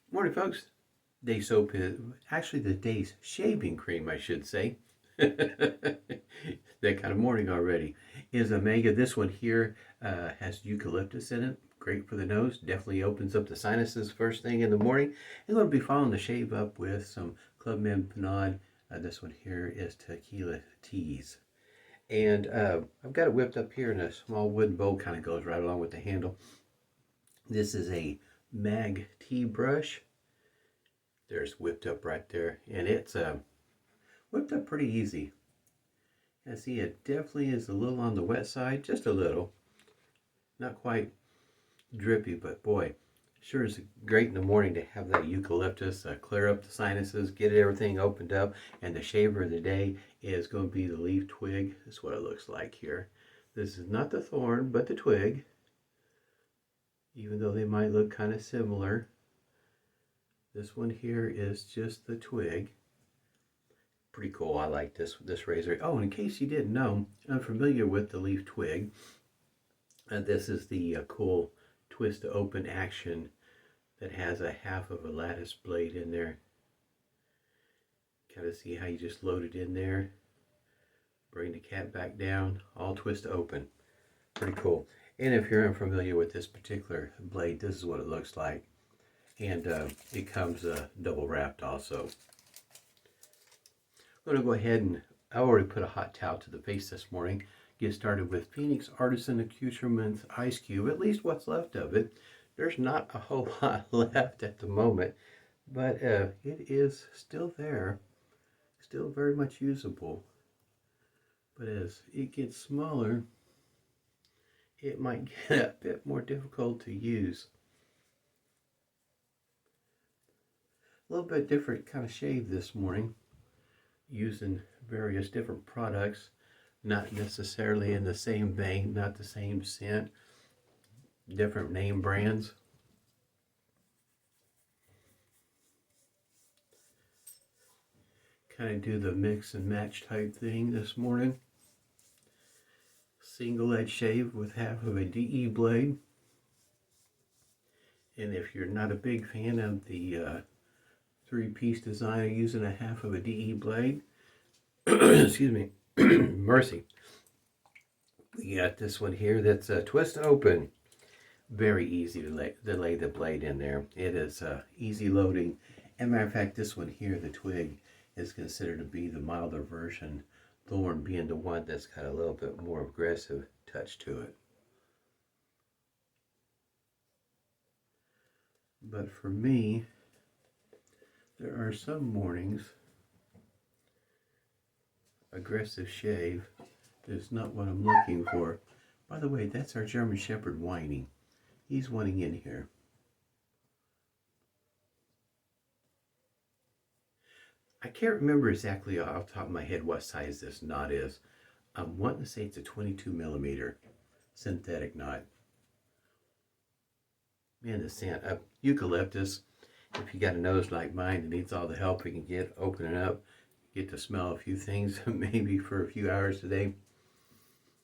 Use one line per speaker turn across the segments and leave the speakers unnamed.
Morning, folks. Day soap is actually the day's shaving cream, I should say. That kind of morning already is Omega. This one here has eucalyptus in it. Great for the nose. Definitely opens up the sinuses first thing in the morning. I'm going to be following the shave up with some Clubman Panade. This one here is Tequila Tease. And I've got it whipped up here in a small wooden bowl. Kind of goes right along with the handle. This is a MagT brush. There's whipped up right there, and it's whipped up pretty easy. I see it definitely is a little on the wet side, just a little. Not quite drippy, but boy, sure is great in the morning to have that eucalyptus clear up the sinuses, get everything opened up, and the shaver of the day is going to be the leaf twig. That's what it looks like here. This is not the thorn, but the twig, even though they might look kind of similar. This one here is just the twig. Pretty cool. I like this razor. Oh, and in case you didn't know, I'm familiar with the leaf twig. This is the cool twist to open action that has a half of a Ladas blade in there. Kind of see how you just load it in there, bring the cap back down, all twist to open. Pretty cool. And if you're unfamiliar with this particular blade, this is what it looks like. And it comes double wrapped also. I'm going to go ahead and I already put a hot towel to the face this morning. Get started with Phoenix Artisan Accoutrements Ice Cube, at least what's left of it. There's not a whole lot left at the moment, but it is still there, still very much usable. But as it gets smaller, it might get a bit more difficult to use. A little bit different kind of shave this morning, using various different products, not necessarily in the same vein, not the same scent, different name brands. Kind of do the mix and match type thing this morning. Single edge shave with half of a DE blade. And if you're not a big fan of the three-piece design of using a half of a DE blade, excuse me, mercy. We got this one here that's twist open. Very easy to lay the blade in there. It is easy loading. As a matter of fact, this one here, the twig, is considered to be the milder version, thorn being the one that's got a little bit more aggressive touch to it. But for me, there are some mornings aggressive shave is not what I'm looking for. By the way, that's our German Shepherd whining. He's wanting in here. I can't remember exactly off the top of my head what size this knot is. I'm wanting to say it's a 22 millimeter synthetic knot. Man, the scent of eucalyptus. If you got a nose like mine that needs all the help we can get opening up, get to smell a few things maybe for a few hours today.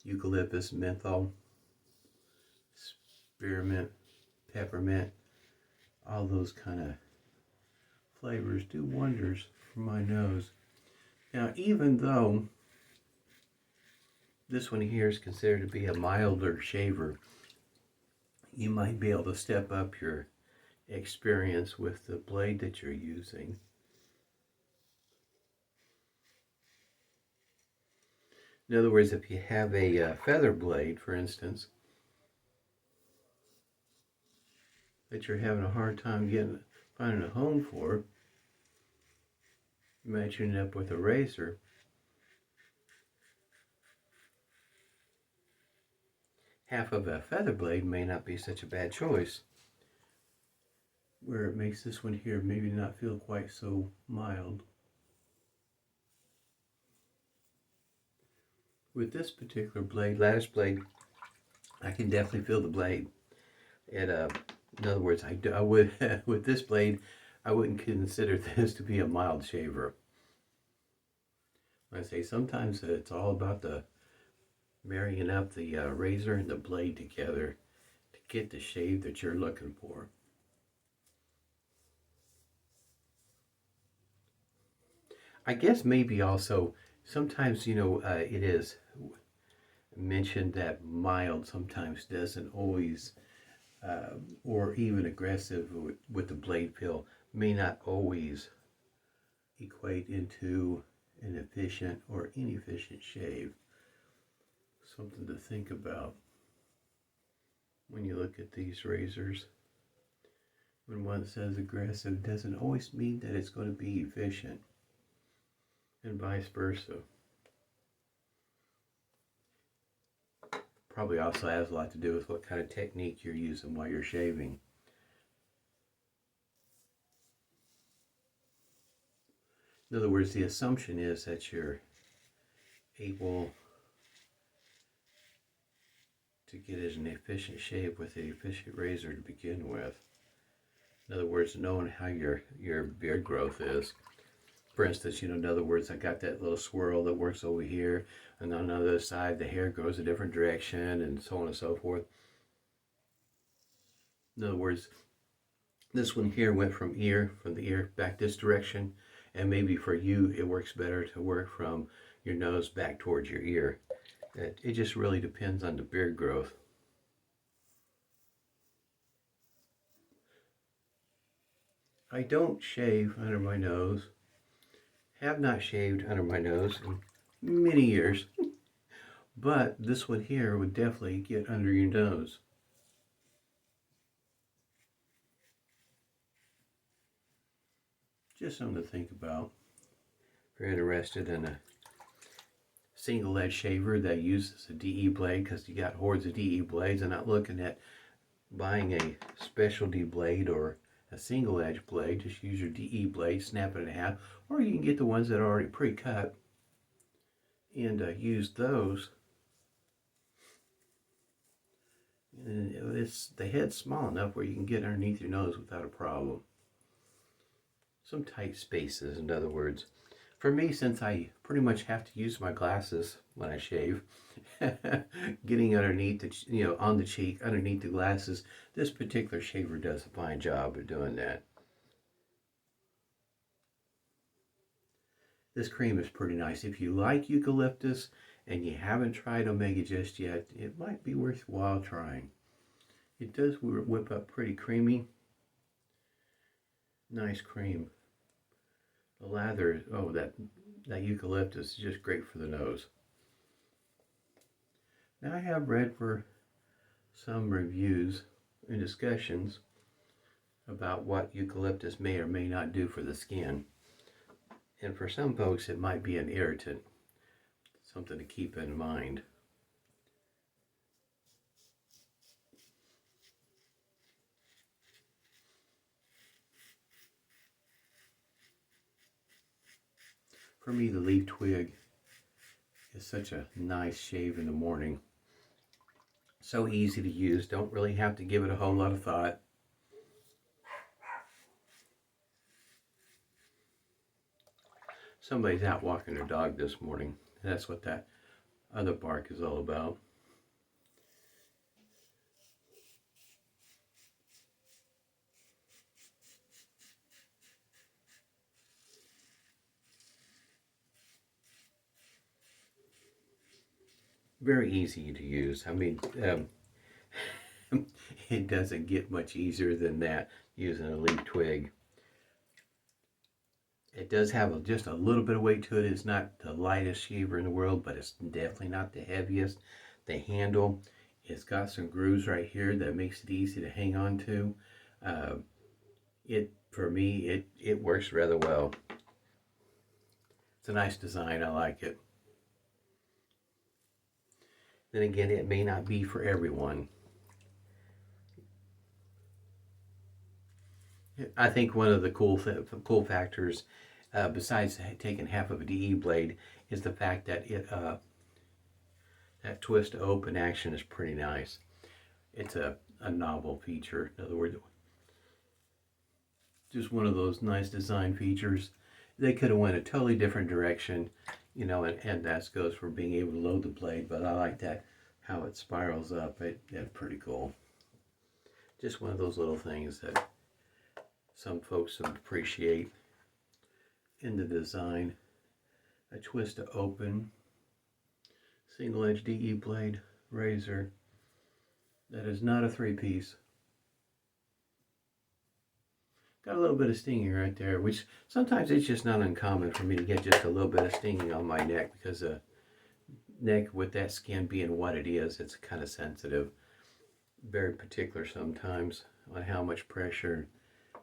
Eucalyptus, menthol, spearmint, peppermint, all those kind of flavors do wonders for my nose. Now, even though this one here is considered to be a milder shaver, you might be able to step up your experience with the blade that you're using. In other words, if you have a feather blade, for instance, that you're having a hard time finding a home for, matching it up with a razor, half of a feather blade may not be such a bad choice, where it makes this one here maybe not feel quite so mild. With this particular blade, Ladas blade, I can definitely feel the blade. In other words, I would with this blade, I wouldn't consider this to be a mild shaver. I say sometimes it's all about the marrying up the razor and the blade together to get the shave that you're looking for. I guess maybe also sometimes, it is mentioned that mild sometimes doesn't always, or even aggressive with the blade pill, may not always equate into an efficient or inefficient shave. Something to think about when you look at these razors. When one says aggressive, doesn't always mean that it's going to be efficient, and vice versa. Probably also has a lot to do with what kind of technique you're using while you're shaving. In other words, the assumption is that you're able to get an efficient shave with an efficient razor to begin with. In other words, knowing how your beard growth is. For instance, in other words, I got that little swirl that works over here, and on the other side, the hair goes a different direction, and so on and so forth. In other words, this one here went from the ear back this direction, and maybe for you, it works better to work from your nose back towards your ear. It just really depends on the beard growth. I don't shave under my nose. Have not shaved under my nose in many years. But this one here would definitely get under your nose. Just something to think about. If you're interested in a single edge shaver that uses a DE blade, because you got hordes of DE blades, and not looking at buying a specialty blade or a single edge blade, just use your DE blade, snap it in half, or you can get the ones that are already pre-cut and use those. And the head's small enough where you can get underneath your nose without a problem. Some tight spaces, in other words. For me, since I pretty much have to use my glasses when I shave, getting underneath on the cheek, underneath the glasses, this particular shaver does a fine job of doing that. This cream is pretty nice. If you like eucalyptus and you haven't tried Omega just yet, it might be worthwhile trying. It does whip up pretty creamy. Nice cream. The lather, that eucalyptus is just great for the nose. Now I have read for some reviews and discussions about what eucalyptus may or may not do for the skin. And for some folks it might be an irritant. Something to keep in mind. For me, the leaf twig is such a nice shave in the morning. So easy to use, don't really have to give it a whole lot of thought. Somebody's out walking their dog this morning. That's what that other bark is all about. Very easy to use. I mean, it doesn't get much easier than that using a leaf twig. It does have just a little bit of weight to it. It's not the lightest shaver in the world, but it's definitely not the heaviest. The handle, it's got some grooves right here that makes it easy to hang on to. For me, it works rather well. It's a nice design. I like it. Then again, it may not be for everyone. I think one of the cool factors, besides taking half of a DE blade, is the fact that that twist to open action is pretty nice. It's a novel feature. In other words, just one of those nice design features. They could have went a totally different direction, and that goes for being able to load the blade, but I like that, how it spirals up. That's pretty cool. Just one of those little things that some folks appreciate in the design. a twist to open single edge DE blade razor. That is not a 3-piece. Got a little bit of stinging right there, which sometimes it's just not uncommon for me to get just a little bit of stinging on my neck, because the neck, with that skin being what it is, it's kind of sensitive. Very particular sometimes on how much pressure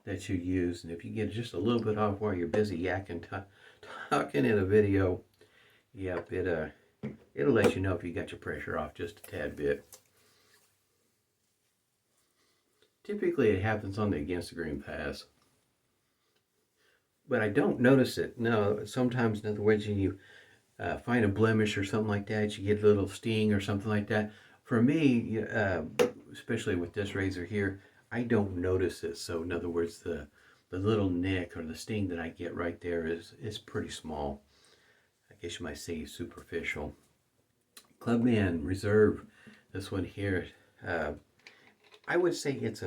that you use, and if you get just a little bit off while you're busy yakking, talking in a video, yep, it'll let you know if you got your pressure off just a tad bit. Typically it happens on the against the grain pass, but I don't notice it. No, sometimes, in other words, you find a blemish or something like that, you get a little sting or something like that. For me, especially with this razor here, I don't notice it. So in other words, the little nick or the sting that I get right there is pretty small. I guess you might say superficial. Clubman Reserve, this one here, I would say it's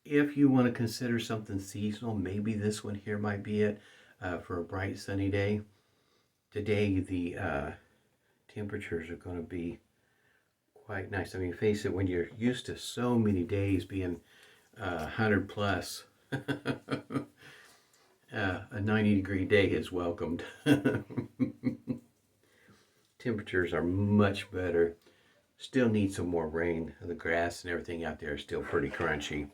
if you want to consider something seasonal, maybe this one here might be it for a bright sunny day. Today the temperatures are going to be quite nice. I mean, face it, when you're used to so many days being 100 plus, a 90-degree day is welcomed. Temperatures are much better. Still need some more rain. The grass and everything out there is still pretty crunchy.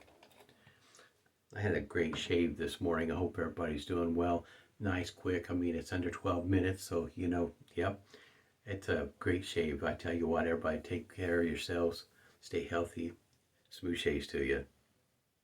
I had a great shave this morning. I hope everybody's doing well. Nice, quick. I mean, it's under 12 minutes, so you know, yep. It's a great shave. I tell you what, everybody, take care of yourselves. Stay healthy. Smooth shaves to you.